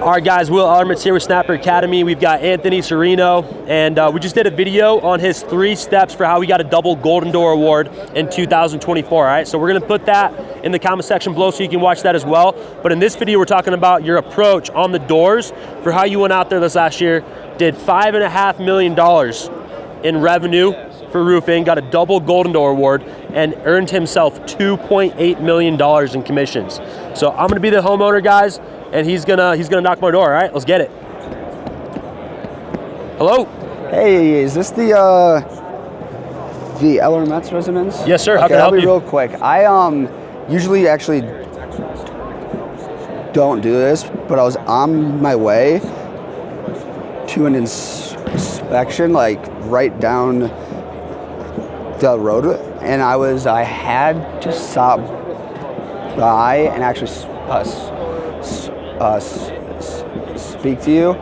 All right, guys, Will Ellermets here with Snapper Academy. We've got Anthony Cirino, and we just did a video on his 3 steps for how he got a double Golden Door Award in 2024, all right? So we're gonna put that in the comment section below so you can watch that as well. But in this video, we're talking about your approach on the doors for how you went out there this last year, did $5.5 million in revenue for roofing, got a double Golden Door Award, and earned himself $2.8 million in commissions. So I'm gonna be the homeowner, guys, and he's gonna knock my door. All right, let's get it. Hello. Hey, is this the Ellermets residence? Yes, sir. How Okay, can I help I'll be you? real quick. I usually actually don't do this, but I was on my way to an inspection, like right down the road, and I had to stop by and actually speak to you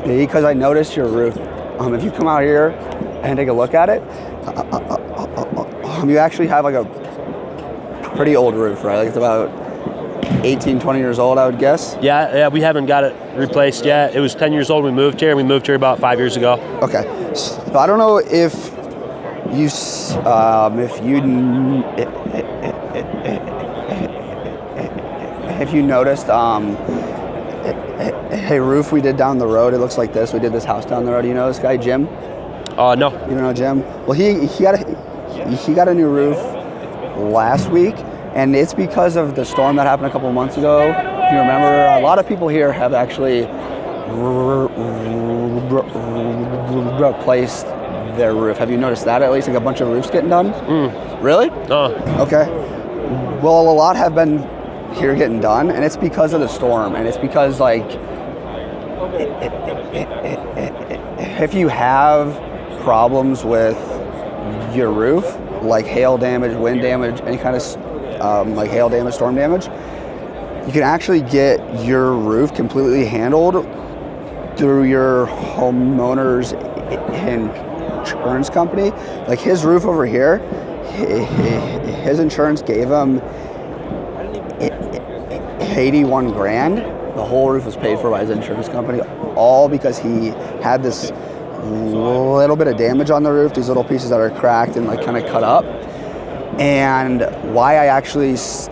because I noticed your roof. If you come out here and take a look at it, you actually have like a pretty old roof, right? Like it's about 18, 20 years old, I would guess. Yeah, we haven't got it replaced yet. It was 10 years old when we moved here, and we moved here about 5 years ago. Okay, so I don't know if you noticed a roof we did down the road. It looks like this. We did this house down the road. You know this guy, Jim? No. You don't know Jim? Well, he got a new roof last week, and it's because of the storm that happened a couple months ago. If you remember, a lot of people here have actually replaced their roof. Have you noticed that? At least like a bunch of roofs getting done? Really? Okay. Well, a lot have been here getting done, and it's because of the storm, and it's because like if you have problems with your roof, like hail damage, wind damage, any kind of like hail damage, storm damage, you can actually get your roof completely handled through your homeowner's insurance company. Like his roof over here, his insurance gave him 81 grand. The whole roof was paid for by his insurance company, all because he had this little bit of damage on the roof, these little pieces that are cracked and like kind of cut up. And why I actually stop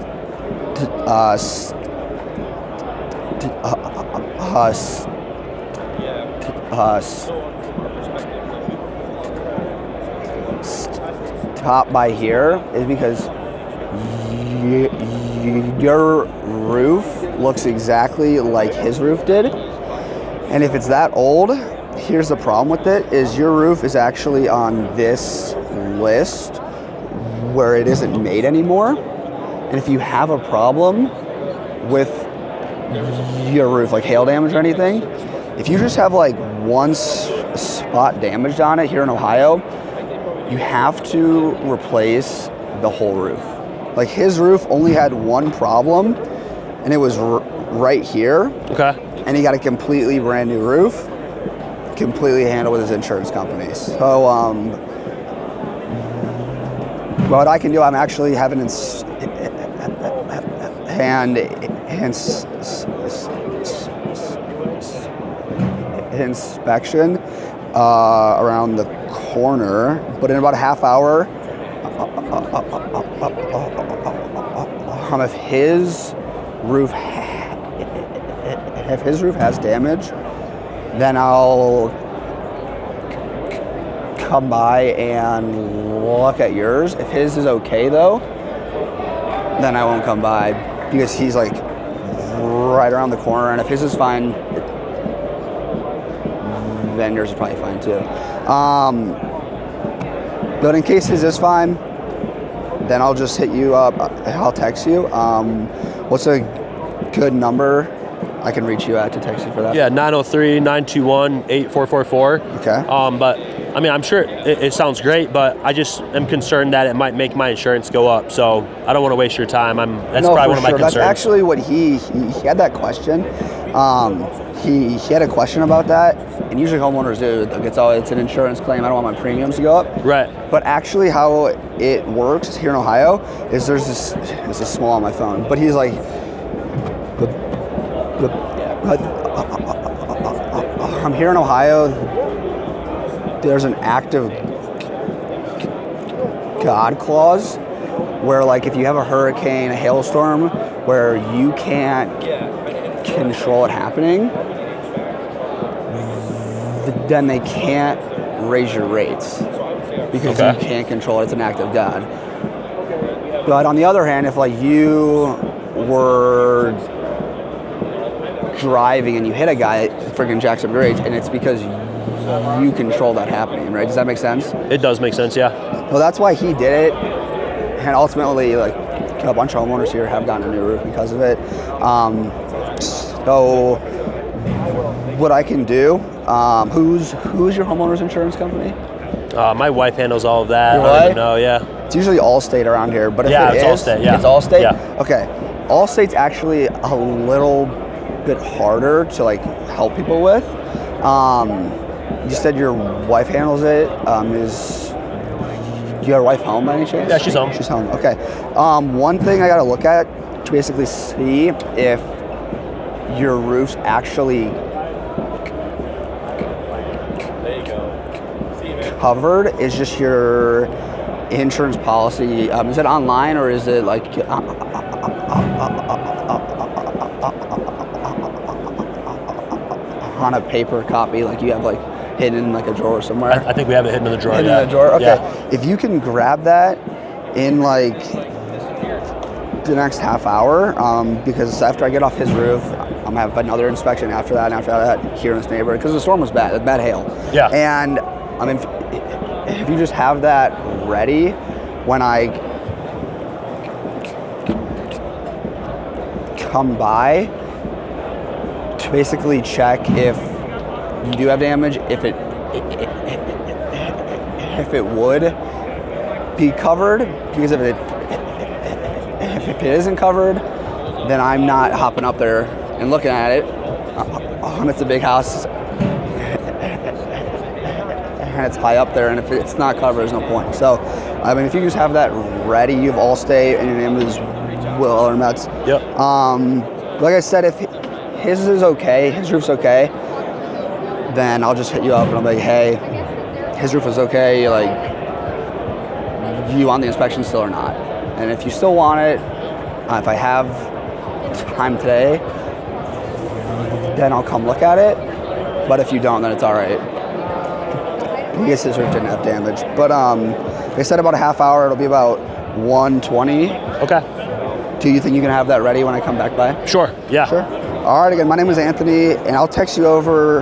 by here is because your roof looks exactly like his roof did. And if it's that old, here's the problem with it, is your roof is actually on this list where it isn't made anymore. And if you have a problem with your roof, like hail damage or anything, if you just have like one spot damaged on it here in Ohio, you have to replace the whole roof. Like his roof only had one problem, and it was right here. Okay. And he got a completely brand new roof, completely handled with his insurance companies. So what I can do, I'm actually having inspection around the corner, but in about a half hour, if his roof has damage, then I'll come by and look at yours. If his is okay though, then I won't come by because he's like right around the corner, and if his is fine, then yours is probably fine too. But in case his is fine, then I'll just hit you up. I'll text you. What's a good number I can reach you at to text you for that? Yeah, 903-921-8444. Okay. But I mean, I'm sure it sounds great, but I just am concerned that it might make my insurance go up. So I don't want to waste your time. That's probably one of my concerns. That's actually what he had that question. He had a question about that, and usually homeowners do. It's an insurance claim. I don't want my premiums to go up. Right. But actually, how it works here in Ohio is there's this. This is small on my phone, but he's like, I'm here in Ohio. There's an active God clause where, like, if you have a hurricane, a hailstorm, where you can't control it happening, then they can't raise your rates because you can't control it. It's an act of God. But on the other hand, if like you were driving and you hit a guy, freaking jacks up your rates, and it's because you control that happening, right? Does that make sense? It does make sense, yeah. Well, that's why he did it, and ultimately, like, a bunch of homeowners here have gotten a new roof because of it. So what I can do, who's your homeowner's insurance company? My wife handles all of that. Your I don't wife? even know, yeah. It's usually Allstate around here, but if Yeah, it it's is, Allstate, yeah. It's Allstate? Yeah. Okay. Allstate's actually a little bit harder to like help people with. You said your wife handles it. Is your wife home by any chance? Yeah, she's home. She's home. Okay. One thing I got to look at to basically see if your roof's actually covered is just your insurance policy. Is it online or is it like on a paper copy, like you have like hidden in like a drawer somewhere? I think we have it hidden in the drawer. Hidden in the drawer. Okay. Yeah. If you can grab that in like the next half hour, because after I get off his roof, I'm gonna have another inspection after that, and after that here in this neighborhood, because the storm was bad, bad hail. Yeah. And I mean, if you just have that ready when I come by to basically check if you do have damage, if it would be covered, because if it isn't covered, then I'm not hopping up there and looking at it. It's a big house and it's high up there, and if it's not covered, there's no point. So, I mean, if you just have that ready, you have Allstate, and your name is Will Ellermets. Yep. Like I said, if his is okay, his roof's okay, then I'll just hit you up and I'll be like, hey, his roof is okay, like, you want the inspection still or not? And if you still want it, if I have time today, then I'll come look at it. But if you don't, then it's all right. I guess his roof didn't have damage. But they said about a half hour, it'll be about 1:20. Okay. Do you think you can have that ready when I come back by? Sure, yeah. Sure. All right, again, my name is Anthony, and I'll text you over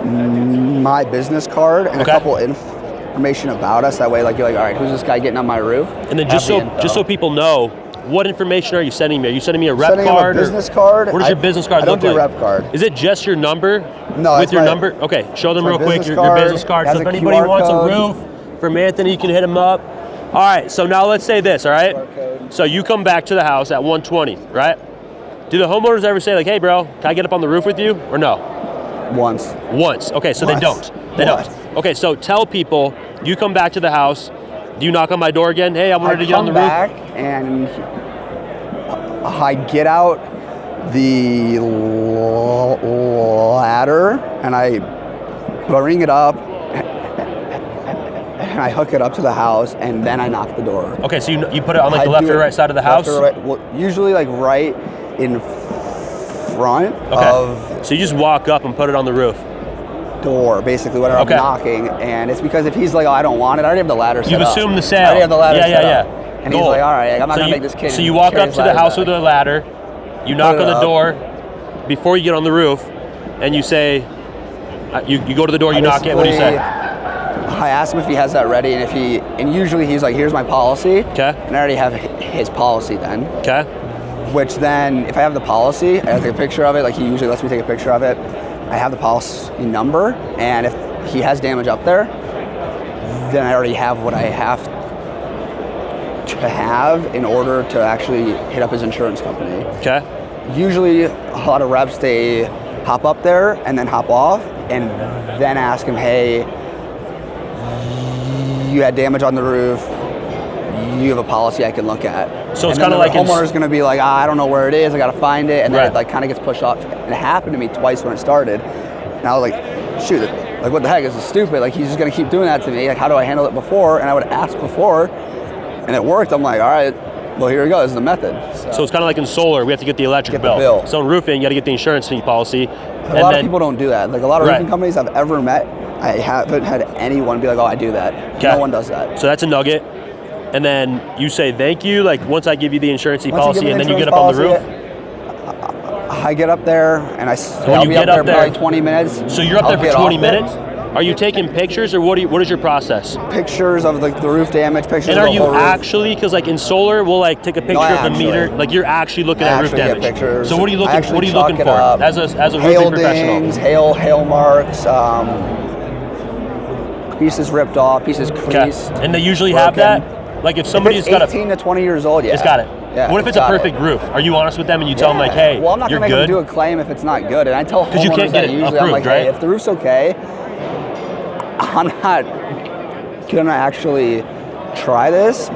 my business card and a couple information about us. That way, like, you're like, all right, who's this guy getting on my roof? And then just so people know, what information are you sending me? Are you sending me a rep card? A business card. What does your business card look like? I don't do rep card. Is it just your number? No, with your number? Okay, show them real quick your business card. So if anybody wants a roof from Anthony, you can hit him up. All right, so now let's say this, all right? So you come back to the house at 1:20, right? Do the homeowners ever say like, hey bro, can I get up on the roof with you, or no? Once. Okay, so they don't. They don't. Okay, so tell people, you come back to the house, do you knock on my door again? Hey, I wanted to get on the roof. I come back and I get out the ladder and I ring it up and I hook it up to the house and then I knock the door. Okay, so you put it on like the left or right side of the house? Right, well, usually like right in front of. So you just walk up and put it on the roof? Door, basically, whatever I'm knocking, and it's because if he's like, oh, I don't want it, I already have the ladder set up. You've assumed the sale. I already have the ladder set up. Yeah. And he's like, all right, I'm not going to make this kid. So you walk up to the house with a ladder, you knock on the door before you get on the roof, and you say, you go to the door, you knock it, what do you say? I ask him if he has that ready, and usually he's like, here's my policy. Okay. And I already have his policy then. Okay. Which then, if I have the policy, I have to take a picture of it, like he usually lets me take a picture of it. I have the policy number, and if he has damage up there, then I already have what I have to have in order to actually hit up his insurance company. Okay. Usually, a lot of reps, they hop up there and then hop off, and then ask him, hey, you had damage on the roof, you have a policy I can look at. So it's and kind of the like homeowner's going to be like, I don't know where it is. I got to find it. And then Right. it like kind of gets pushed off. It happened to me twice when it started. And I was like, shoot, like what the heck? This is stupid. Like he's just going to keep doing that to me. Like how do I handle it before? And I would ask before and it worked. I'm like, all right, well, here we go. This is the method. So it's kind of like in solar, we have to get the electric bill. So in roofing, you got to get the insurance fee policy. A lot of people don't do that. Like a lot of roofing companies I've ever met, I haven't had anyone be like, oh, I do that. Okay. No one does that. So that's a nugget. And then you say thank you, like once I give you the insurance policy, and then you get up on the roof? I get up there, and I'll be up there probably 20 minutes. So you're up there for 20 minutes? Are you taking pictures, or what is your process? Pictures of the roof damage, pictures and of the are whole you actually, because like in solar, we'll like take a picture of the meter, like you're actually looking at roof damage. Get pictures. So what are you looking for as a hail roofing professional? Dings, hail marks, pieces ripped off, pieces creased. And they usually have that? Like if somebody's got 18 to 20 years old, yeah. It's got it. Yeah, what if it's a perfect roof? Are you honest with them and you tell them like, hey, well, I'm not you're going to good? make them do a claim if it's not good. And I tell homeowners you can't get it usually, approved, I'm like, right? hey, if the roof's okay, I'm not going to actually try this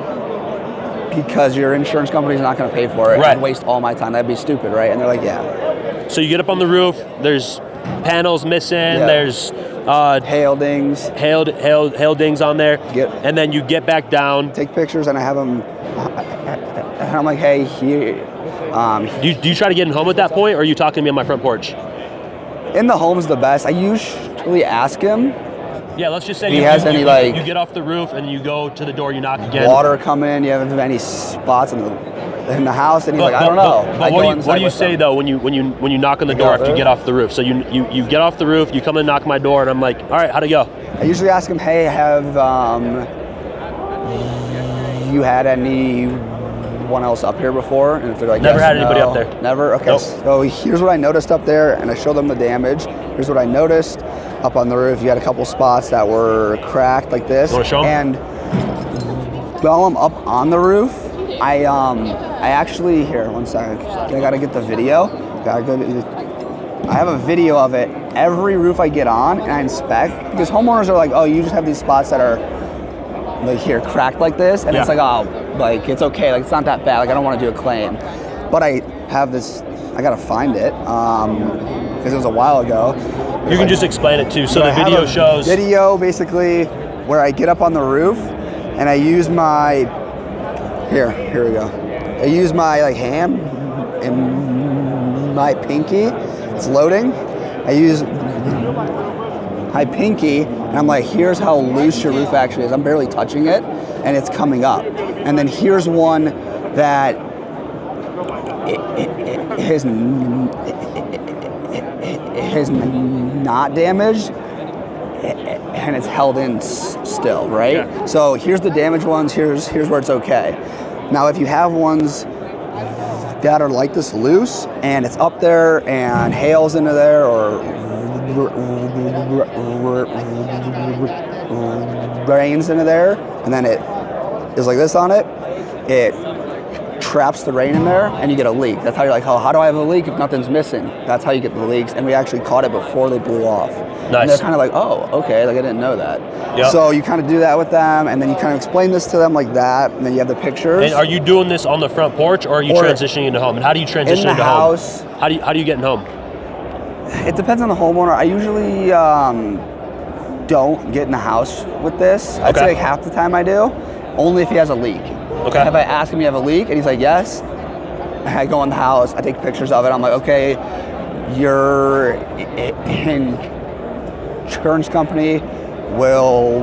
because your insurance company's not going to pay for it. Right. And waste all my time. That'd be stupid, right? And they're like, yeah. So you get up on the roof, there's panels missing, there's hail dings. Hail dings on there. And then you get back down. Take pictures and I have them, and I'm like, hey, here. Do you try to get in home at that point, or are you talking to me on my front porch? In the home's the best. I usually ask him. Yeah, let's just say you get off the roof and you go to the door, you knock again. Water come in, you have any spots in the house, and he's like, I don't know. But what do you say though when you knock on the door after you get off the roof? So you get off the roof, you come and knock my door, and I'm like, all right, how'd it go? I usually ask him, hey, have you had anyone else up here before? And if they're like, never had anybody up there. Never? Okay. Nope. So here's what I noticed up there, and I show them the damage. Here's what I noticed. Up on the roof, you had a couple spots that were cracked like this. You want to show them? And while I'm up on the roof, I actually, here, one second. I gotta get the video. I have a video of it. Every roof I get on and I inspect, because homeowners are like, oh, you just have these spots that are like here, cracked like this, and it's like, oh, like it's okay, like it's not that bad, like I don't want to do a claim. But I have this, I gotta find it, because it was a while ago. You can just explain it too. So the video shows. Video basically where I get up on the roof and I use my, here we go. I use my like hand and my pinky. It's loading. I use my pinky and I'm like, here's how loose your roof actually is. I'm barely touching it and it's coming up. And then here's one that is not damaged and it's held in still, right? Yeah. So here's the damaged ones, here's where it's okay. Now if you have ones that are like this loose and it's up there and hails into there or rains into there and then it is like this on it, it traps the rain in there and you get a leak. That's how you're like, oh, how do I have a leak if nothing's missing? That's how you get the leaks, and we actually caught it before they blew off. Nice. And they're kind of like, oh, okay, like I didn't know that. Yep. So you kind of do that with them, and then you kind of explain this to them like that, and then you have the pictures. And are you doing this on the front porch, or are you transitioning into home? And how do you transition into house, home? How do you get in home? It depends on the homeowner. I usually don't get in the house with this. I'd say like half the time I do, only if he has a leak. Okay. If I ask him, you have a leak? And he's like, yes. I go in the house, I take pictures of it. I'm like, okay, your insurance company will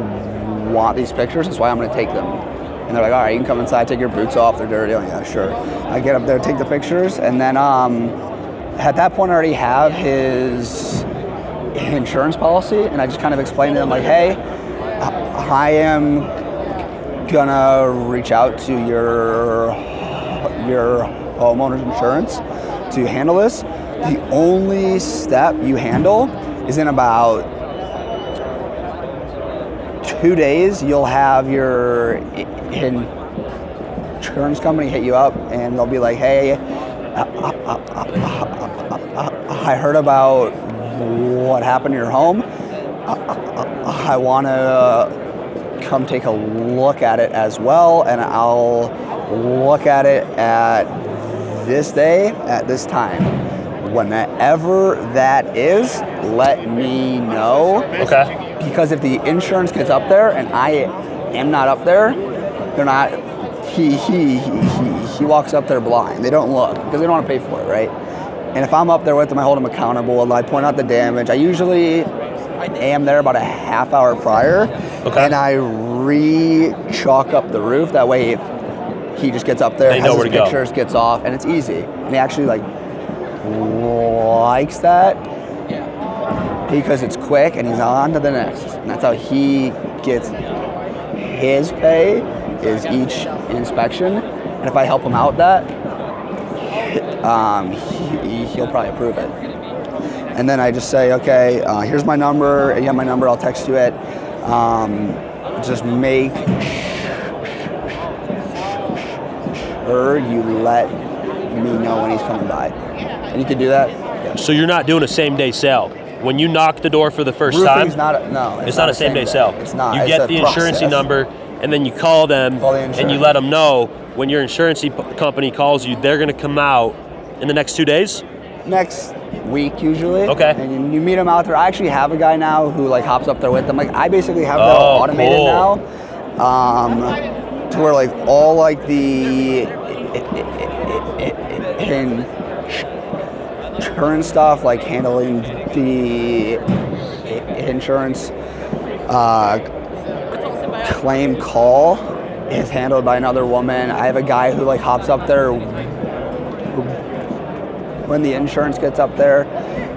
want these pictures. That's why I'm going to take them. And they're like, all right, you can come inside, take your boots off. They're dirty. Oh, yeah, sure. I get up there, take the pictures. And then at that point, I already have his insurance policy. And I just kind of explain to them like, hey, I am gonna reach out to your homeowner's insurance to handle this. The only step you handle is in about 2 days, you'll have your insurance company hit you up and they'll be like, hey, I heard about what happened to your home. I want to come take a look at it as well, and I'll look at it at this day, at this time. Whenever that is, let me know. Okay. Because if the insurance gets up there and I am not up there, they're not. He walks up there blind. They don't look because they don't want to pay for it, right? And if I'm up there with them, I hold them accountable and I point out the damage. I usually am there about a half hour prior, and I re-chalk up the roof. That way, he just gets up there, they know where to go. Pictures, gets off, and it's easy. And he actually likes that because it's quick, and he's on to the next. And that's how he gets his pay, is each inspection. And if I help him out that, he'll probably approve it. And then I just say, okay, here's my number. You have my number. I'll text you it. Just make sure you let me know when he's coming by. And you can do that. Yeah. So you're not doing a same-day sale. When you knock the door for the first Roofing's time, it's not a same-day sale. It's not. You get the insurance number, and then you call them, and you let them know when your insurance company calls you, they're going to come out in the next 2 days? Next week, usually. Okay. And you meet them out there. I actually have a guy now who hops up there with them. I basically have that all automated now, to where all the insurance stuff, handling the insurance claim call is handled by another woman. I have a guy who hops up there when the insurance gets up there.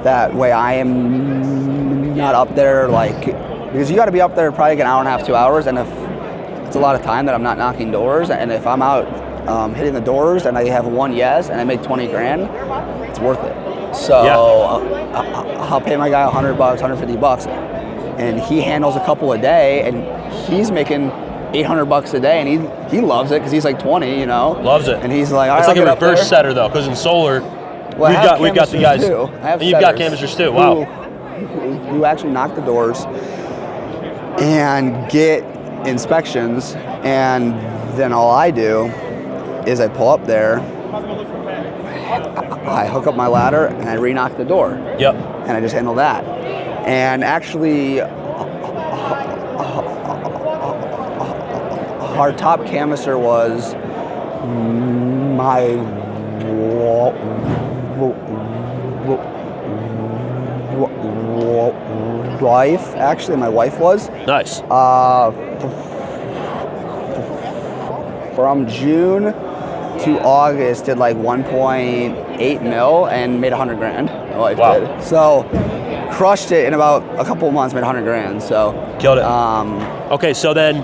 That way I am not up there because you got to be up there probably an hour and a half, 2 hours, and if it's a lot of time that I'm not knocking doors, and if I'm out hitting the doors and I have one yes and I make 20 grand, it's worth it. So I'll pay my guy $100, $150, and he handles a couple a day, and he's making $800 a day, and he loves it because he's 20, Loves it. And he's like, all right, it's I'll like a get reverse setter though, because in solar, we've got the guys. Too. I have and you've got canvassers too. Wow. Who actually knock the doors and get inspections, and then all I do is I pull up there, I hook up my ladder, and I re-knock the door. Yep. And I just handle that. And actually, our top canvasser was my wife. Actually, my wife was. Nice. From June to August, did 1.8 mil and made 100 grand. My wife did. So crushed it in about a couple of months, made 100 grand. So killed it. Okay, so then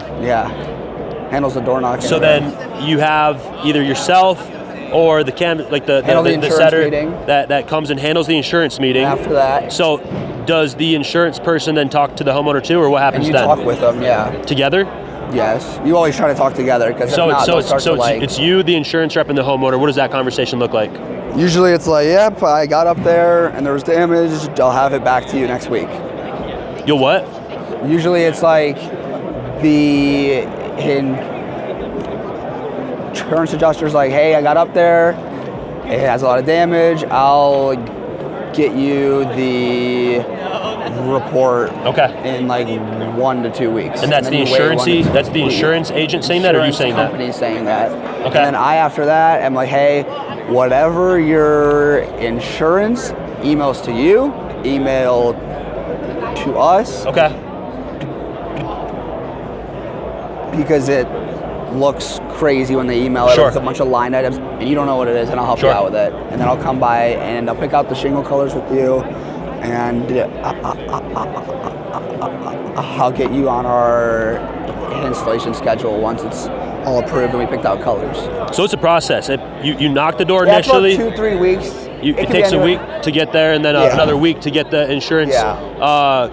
handles the door knocking. So then you have either yourself or the the setter that comes and handles the insurance meeting. After that. So does the insurance person then talk to the homeowner too, or what happens and then? You talk with them, Together? Yes. You always try to talk together because it's you, the insurance rep, and the homeowner. What does that conversation look like? Usually it's yep, I got up there and there was damage. I'll have it back to you next week. You'll what? Usually it's the insurance adjuster's hey, I got up there. It has a lot of damage. I'll get you the report in 1 to 2 weeks. And that's the insurance agent saying that, or are you saying that? Company saying that. Okay. And then after that, I'm hey, whatever your insurance emails to you, email to us. Okay. Because it looks crazy when they email it with a bunch of line items, and you don't know what it is, and I'll help you out with it. And then I'll come by and I'll pick out the shingle colors with you, and I'll get you on our installation schedule once it's all approved and we picked out colors. So it's a process. You knock the door initially. It's about 2-3 weeks. It takes a week to get there, and then another week to get the insurance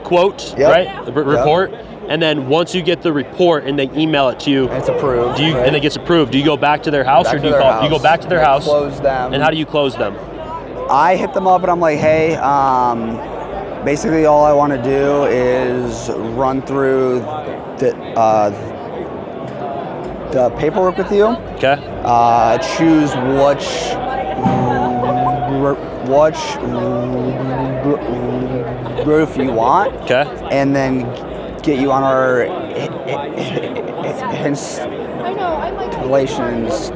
quote, right? The report. And then once you get the report and they email it to you, it's approved. And it gets approved. Do you go back to their house, or do you call? You go back to their house. Close them. And how do you close them? I hit them up and I'm hey, basically all I want to do is run through the paperwork with you. Okay. Choose which roof you want. Okay. And then get you on our installations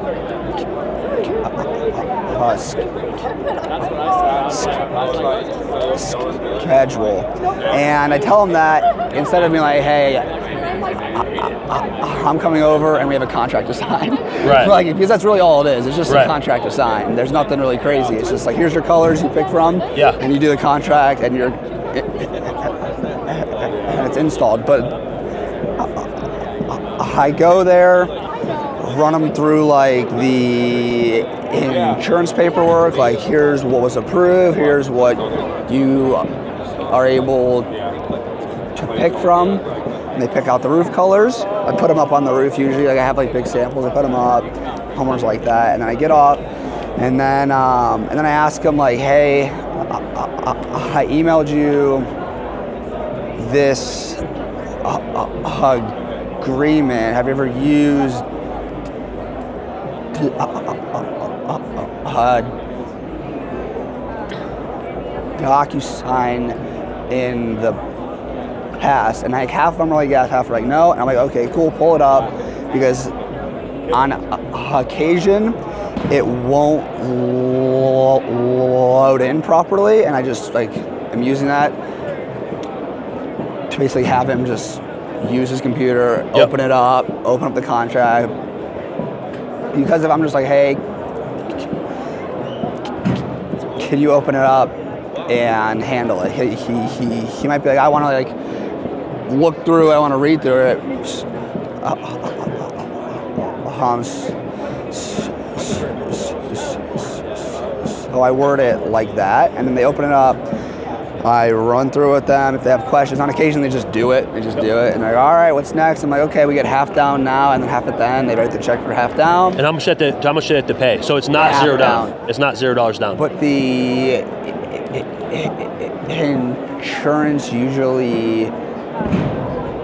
schedule. And I tell them that instead of being like, hey, I'm coming over and we have a contract to sign. Right. Like, because that's really all it is. It's just right. a contract to sign. There's nothing really crazy. It's just like, here's your colors you pick from. Yeah. And you do the contract and and it's installed. But I go there, run them through like the insurance paperwork, like here's what was approved, here's what you are able to pick from. And they pick out the roof colors. I put them up on the roof usually. Like I have like big samples. I put them up, homeowners like that, and then I get off, and then I ask them like, hey, I emailed you this agreement. Have you ever used DocuSign in the past? And like half of them are like yes, half are like no. And I'm like, okay, cool, pull it up, because on occasion it won't load in properly, and I just like am using that to basically have him just use his computer, open it up, open up the contract. Because if I'm just like, hey, can you open it up and handle it? He might be like, I want to like look through it, I want to read through it. So I word it like that, and then they open it up. I run through with them. If they have questions, on occasion they just do it. And they're like, all right, what's next? I'm like, okay, we get half down now, and then half at the end. They write the check for half down. And how much they have to pay? So it's not half $0 down. It's not $0 down. But the insurance usually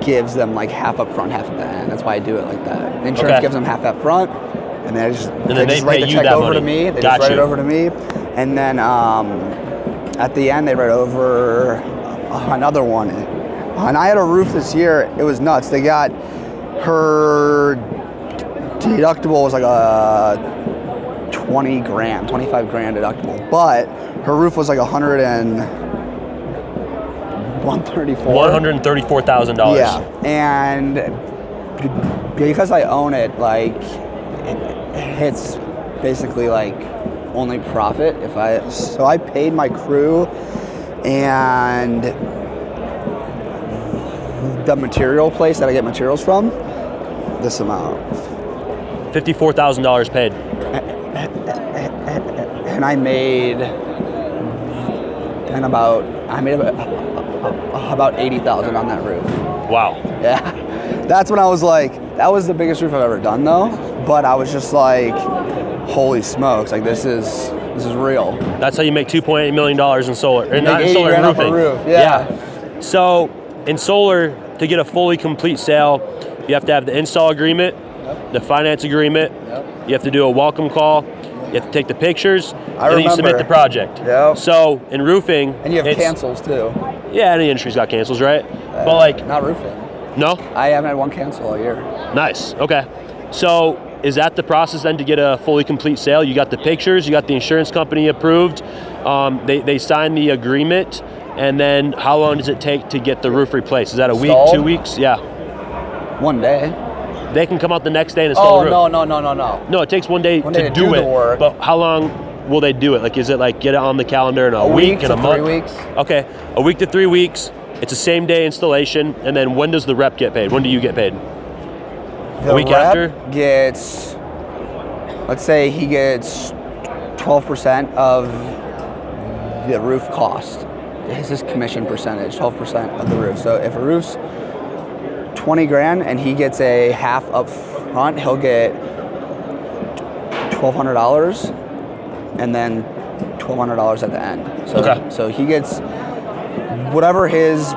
gives them like half up front, half at the end. That's why I do it like that. The insurance gives them half up front, and they just write the check over to me. They just write it over to me, and then at the end they write over another one. And I had a roof this year. It was nuts. They got her deductible was like a 20 grand, 25 grand deductible, but her roof was like $134,000. Yeah, and because I own it, like it's basically like only profit so I paid my crew and the material place that I get materials from this amount. $54,000 paid. And I made about $80,000 on that roof. Wow. Yeah. That's when I was like, that was the biggest roof I've ever done though. But I was just like, holy smokes, like this is real. That's how you make $2.8 million in solar. Or not in $80 solar, grand roofing. off a roof. Yeah. So in solar, to get a fully complete sale, you have to have the install agreement, the finance agreement, you have to do a welcome call, you have to take the pictures, and then you submit the project. Yep. So in roofing, and you have cancels too. Yeah, any industry's got cancels, right? But like not roofing. No? I haven't had one cancel all year. Nice. Okay. So is that the process then to get a fully complete sale? You got the pictures, you got the insurance company approved, they sign the agreement, and then how long does it take to get the roof replaced? Is that a week, 2 weeks? Yeah. 1 day. They can come out the next day and install the roof. No. No, it takes 1 day to do it. The work. But how long will they do it? Like, is it like get it on the calendar in a week and a month? 3 weeks. Okay, a week to 3 weeks. It's a same day installation, and then when does the rep get paid? When do you get paid? The a week rep after? Gets, let's say he gets 12% of the roof cost. It's his commission percentage, 12% of the roof. So if a roof's 20 grand and he gets a half up front, he'll get $1,200 and then $1,200 at the end. So, so he gets whatever his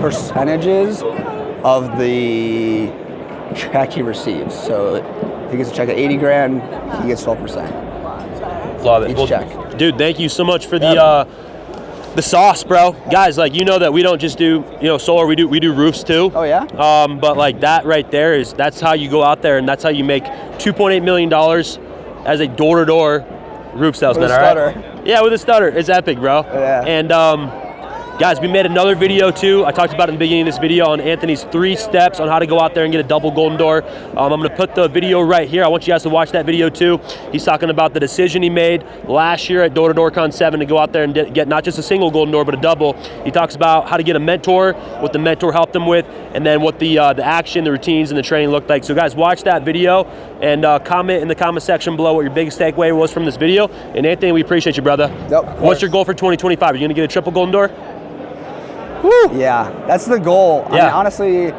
percentages of the check he receives. So if he gets a check at 80 grand, he gets 12%. Love it. Each check. Dude, thank you so much for the sauce, bro. Guys, like, you know that we don't just do, solar, we do roofs too. Oh yeah? But like that right there that's how you go out there, and that's how you make $2.8 million as a door-to-door roof salesman, all right? Yeah, with a stutter. It's epic, bro. Yeah. And guys, we made another video too. I talked about it in the beginning of this video on Anthony's 3 steps on how to go out there and get a double golden door. I'm gonna put the video right here. I want you guys to watch that video too. He's talking about the decision he made last year at Door to Door Con 7 to go out there and get not just a single golden door, but a double. He talks about how to get a mentor, what the mentor helped him with, and then what the action, the routines, and the training looked like. So guys, watch that video and comment in the comment section below what your biggest takeaway was from this video. And Anthony, we appreciate you, brother. Yep. What's your goal for 2025? Are you gonna get a triple golden door? Woo. Yeah, that's the goal. Yeah. I mean, honestly,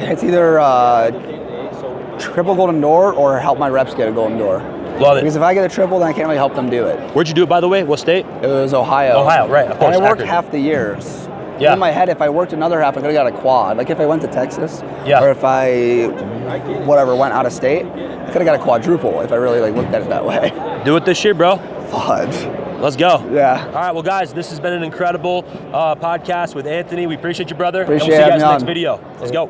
it's either triple golden door or help my reps get a golden door. Love it. Because if I get a triple, then I can't really help them do it. Where'd you do it, by the way? What state? It was Ohio. Ohio, right, of course. And I worked Akron. half the years. Yeah. In my head, if I worked another half, I could have got a quad. Like if I went to Texas, Yeah. or if I, went out of state, I could have got a quadruple if I really looked at it that way. Do it this year, bro. Fudge. Let's go. Yeah. All right, well, guys, this has been an incredible podcast with Anthony. We appreciate you, brother. Appreciate and we'll see you guys having me next on. video. Let's go.